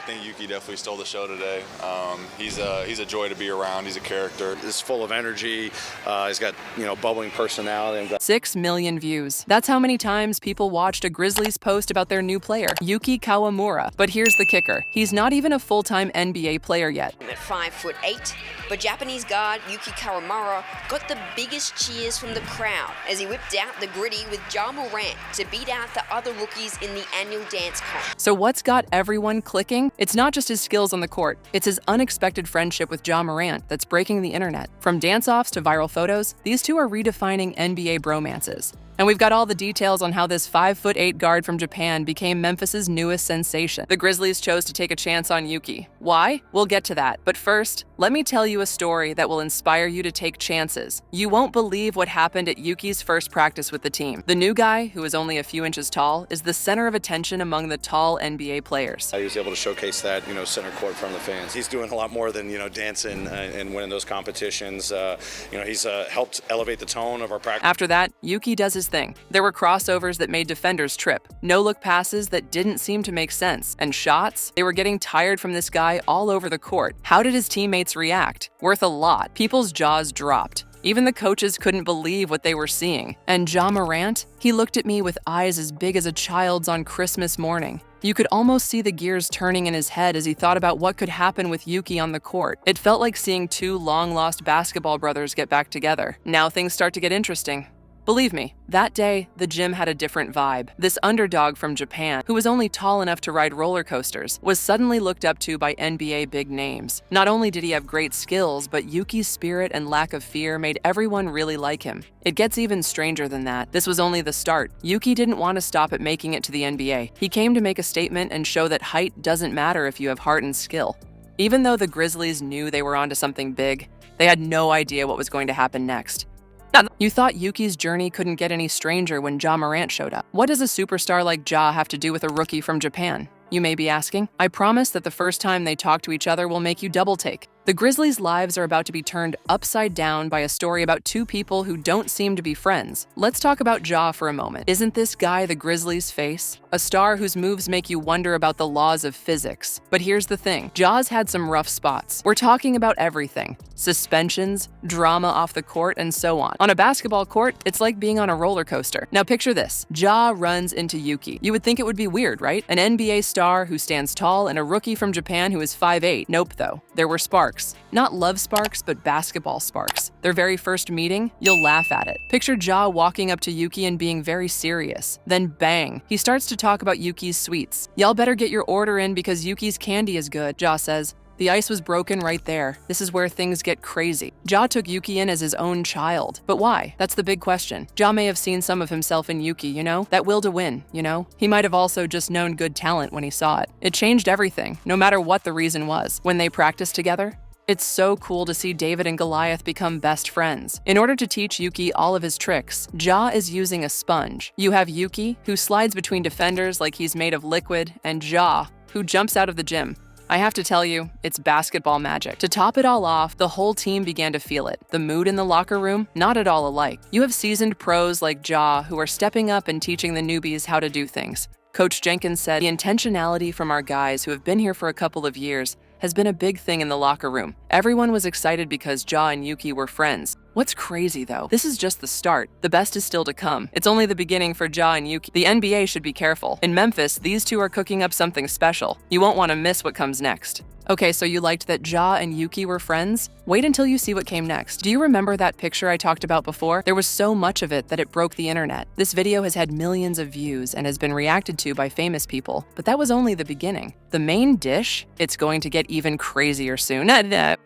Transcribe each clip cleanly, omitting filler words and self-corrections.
I think Yuki definitely stole the show today. He's a joy to be around. He's a character. He's full of energy. He's got, bubbling personality. 6 million views. That's how many times people watched a Grizzlies post about their new player, Yuki Kawamura. But here's the kicker. He's not even a full-time NBA player yet. At 5'8", but Japanese guard Yuki Kawamura got the biggest cheers from the crowd as he whipped out the gritty with Ja Morant to beat out the other rookies in the annual dance comp. So what's got everyone clicking? It's not just his skills on the court. It's his unexpected friendship with Ja Morant that's breaking the internet. From dance-offs to viral photos, these two are redefining NBA bromances. And we've got all the details on how this 5'8" guard from Japan became Memphis's newest sensation. The Grizzlies chose to take a chance on Yuki. Why? We'll get to that. But first, let me tell you a story that will inspire you to take chances. You won't believe what happened at Yuki's first practice with the team. The new guy, who is only a few inches tall, is the center of attention among the tall NBA players. He was able to showcase that, center court from the fans. He's doing a lot more than, dancing and winning those competitions. He's helped elevate the tone of our practice. After that, Yuki does his thing. There were crossovers that made defenders trip, no-look passes that didn't seem to make sense, and shots, they were getting tired from this guy all over the court. How did his teammates react? Worth a lot. People's jaws dropped. Even the coaches couldn't believe what they were seeing. And Ja Morant? He looked at me with eyes as big as a child's on Christmas morning. You could almost see the gears turning in his head as he thought about what could happen with Yuki on the court. It felt like seeing two long-lost basketball brothers get back together. Now things start to get interesting. Believe me, that day, the gym had a different vibe. This underdog from Japan, who was only tall enough to ride roller coasters, was suddenly looked up to by NBA big names. Not only did he have great skills, but Yuki's spirit and lack of fear made everyone really like him. It gets even stranger than that. This was only the start. Yuki didn't want to stop at making it to the NBA. He came to make a statement and show that height doesn't matter if you have heart and skill. Even though the Grizzlies knew they were onto something big, they had no idea what was going to happen next. You thought Yuki's journey couldn't get any stranger when Ja Morant showed up. What does a superstar like Ja have to do with a rookie from Japan? You may be asking. I promise that the first time they talk to each other will make you double take. The Grizzlies' lives are about to be turned upside down by a story about two people who don't seem to be friends. Let's talk about Ja for a moment. Isn't this guy the Grizzlies' face? A star whose moves make you wonder about the laws of physics. But here's the thing. Ja's had some rough spots. We're talking about everything. Suspensions, drama off the court, and so on. On a basketball court, it's like being on a roller coaster. Now picture this. Ja runs into Yuki. You would think it would be weird, right? An NBA star who stands tall and a rookie from Japan who is 5'8". Nope, though. There were sparks. Not love sparks, but basketball sparks. Their very first meeting, you'll laugh at it. Picture Ja walking up to Yuki and being very serious. Then bang, he starts to talk about Yuki's sweets. Y'all better get your order in because Yuki's candy is good, Ja says. The ice was broken right there. This is where things get crazy. Ja took Yuki in as his own child. But why? That's the big question. Ja may have seen some of himself in Yuki, that will to win, He might have also just known good talent when he saw it. It changed everything, no matter what the reason was. When they practiced together, it's so cool to see David and Goliath become best friends. In order to teach Yuki all of his tricks, Ja is using a sponge. You have Yuki, who slides between defenders like he's made of liquid, and Ja, who jumps out of the gym. I have to tell you, it's basketball magic. To top it all off, the whole team began to feel it. The mood in the locker room, not at all alike. You have seasoned pros like Ja who are stepping up and teaching the newbies how to do things. Coach Jenkins said, the intentionality from our guys who have been here for a couple of years has been a big thing in the locker room. Everyone was excited because Ja and Yuki were friends. What's crazy though, this is just the start. The best is still to come. It's only the beginning for Ja and Yuki. The NBA should be careful. In Memphis, these two are cooking up something special. You won't want to miss what comes next. Okay, so you liked that Ja and Yuki were friends? Wait until you see what came next. Do you remember that picture I talked about before? There was so much of it that it broke the internet. This video has had millions of views and has been reacted to by famous people, but that was only the beginning. The main dish? It's going to get even crazier soon.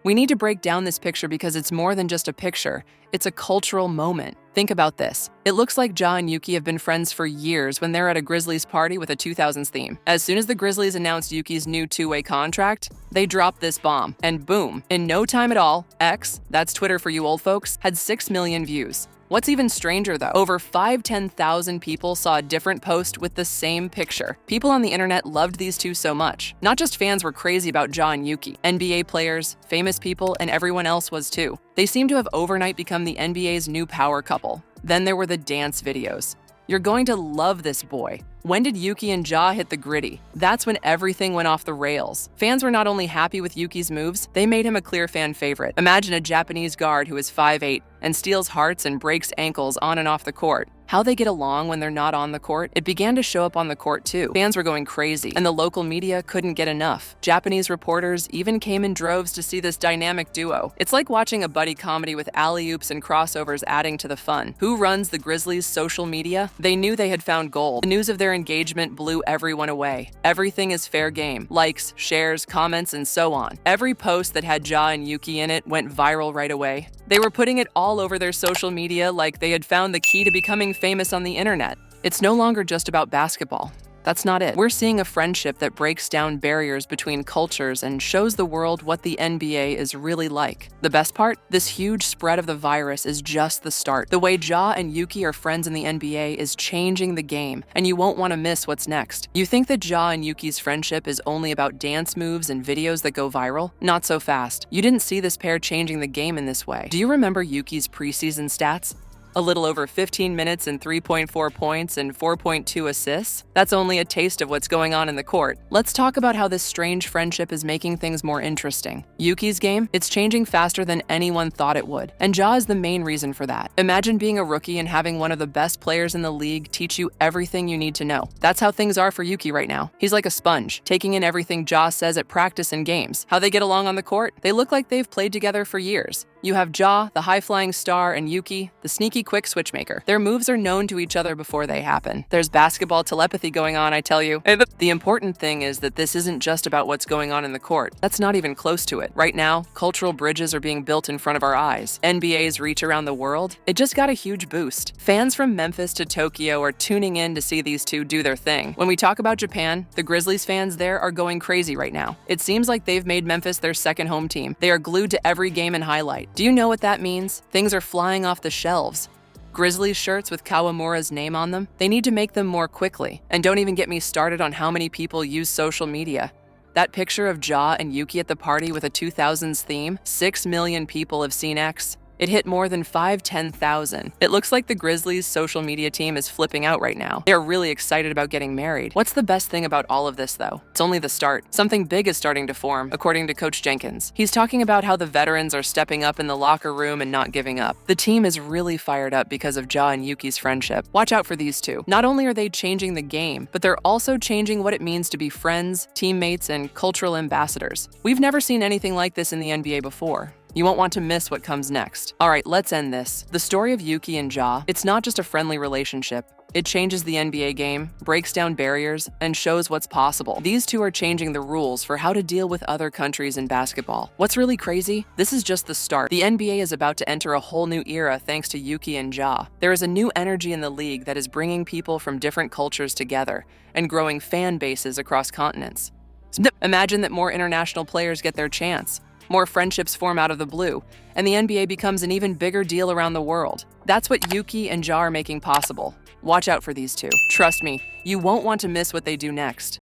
We need to break down this picture because it's more than just a picture. It's a cultural moment. Think about this. It looks like Ja and Yuki have been friends for years when they're at a Grizzlies party with a 2000s theme. As soon as the Grizzlies announced Yuki's new two-way contract, they dropped this bomb. And boom, in no time at all, X, that's Twitter for you old folks, had 6 million views. What's even stranger though, over 10,000 people saw a different post with the same picture. People on the internet loved these two so much. Not just fans were crazy about Ja and Yuki. NBA players, famous people, and everyone else was too. They seem to have overnight become the NBA's new power couple. Then there were the dance videos. You're going to love this boy. When did Yuki and Ja hit the gritty? That's when everything went off the rails. Fans were not only happy with Yuki's moves, they made him a clear fan favorite. Imagine a Japanese guard who is 5'8" and steals hearts and breaks ankles on and off the court. How they get along when they're not on the court, it began to show up on the court too. Fans were going crazy, and the local media couldn't get enough. Japanese reporters even came in droves to see this dynamic duo. It's like watching a buddy comedy with alley-oops and crossovers adding to the fun. Who runs the Grizzlies' social media? They knew they had found gold. The news of their engagement blew everyone away. Everything is fair game. Likes, shares, comments, and so on. Every post that had Ja and Yuki in it went viral right away. They were putting it all over their social media like they had found the key to becoming famous on the internet. It's no longer just about basketball. That's not it. We're seeing a friendship that breaks down barriers between cultures and shows the world what the NBA is really like. The best part? This huge spread of the virus is just the start. The way Ja and Yuki are friends in the NBA is changing the game, and you won't want to miss what's next. You think that Ja and Yuki's friendship is only about dance moves and videos that go viral? Not so fast. You didn't see this pair changing the game in this way. Do you remember Yuki's preseason stats? A little over 15 minutes and 3.4 points and 4.2 assists? That's only a taste of what's going on in the court. Let's talk about how this strange friendship is making things more interesting. Yuki's game? It's changing faster than anyone thought it would, and Ja is the main reason for that. Imagine being a rookie and having one of the best players in the league teach you everything you need to know. That's how things are for Yuki right now. He's like a sponge, taking in everything Ja says at practice and games. How they get along on the court? They look like they've played together for years. You have Ja, the high-flying star, and Yuki, the sneaky quick switch maker. Their moves are known to each other before they happen. There's basketball telepathy going on, I tell you. The important thing is that this isn't just about what's going on in the court. That's not even close to it. Right now, cultural bridges are being built in front of our eyes. NBA's reach around the world, it just got a huge boost. Fans from Memphis to Tokyo are tuning in to see these two do their thing. When we talk about Japan, the Grizzlies fans there are going crazy right now. It seems like they've made Memphis their second home team. They are glued to every game and highlight. Do you know what that means? Things are flying off the shelves. Grizzlies shirts with Kawamura's name on them, they need to make them more quickly. And don't even get me started on how many people use social media. That picture of Ja and Yuki at the party with a 2000s theme, 6 million people have seen X. It hit more than 10,000. It looks like the Grizzlies' social media team is flipping out right now. They're really excited about getting married. What's the best thing about all of this, though? It's only the start. Something big is starting to form, according to Coach Jenkins. He's talking about how the veterans are stepping up in the locker room and not giving up. The team is really fired up because of Ja and Yuki's friendship. Watch out for these two. Not only are they changing the game, but they're also changing what it means to be friends, teammates, and cultural ambassadors. We've never seen anything like this in the NBA before. You won't want to miss what comes next. All right, let's end this. The story of Yuki and Ja, it's not just a friendly relationship. It changes the NBA game, breaks down barriers, and shows what's possible. These two are changing the rules for how to deal with other countries in basketball. What's really crazy? This is just the start. The NBA is about to enter a whole new era thanks to Yuki and Ja. There is a new energy in the league that is bringing people from different cultures together and growing fan bases across continents. Imagine that more international players get their chance. More friendships form out of the blue, and the NBA becomes an even bigger deal around the world. That's what Yuki and Ja are making possible. Watch out for these two. Trust me, you won't want to miss what they do next.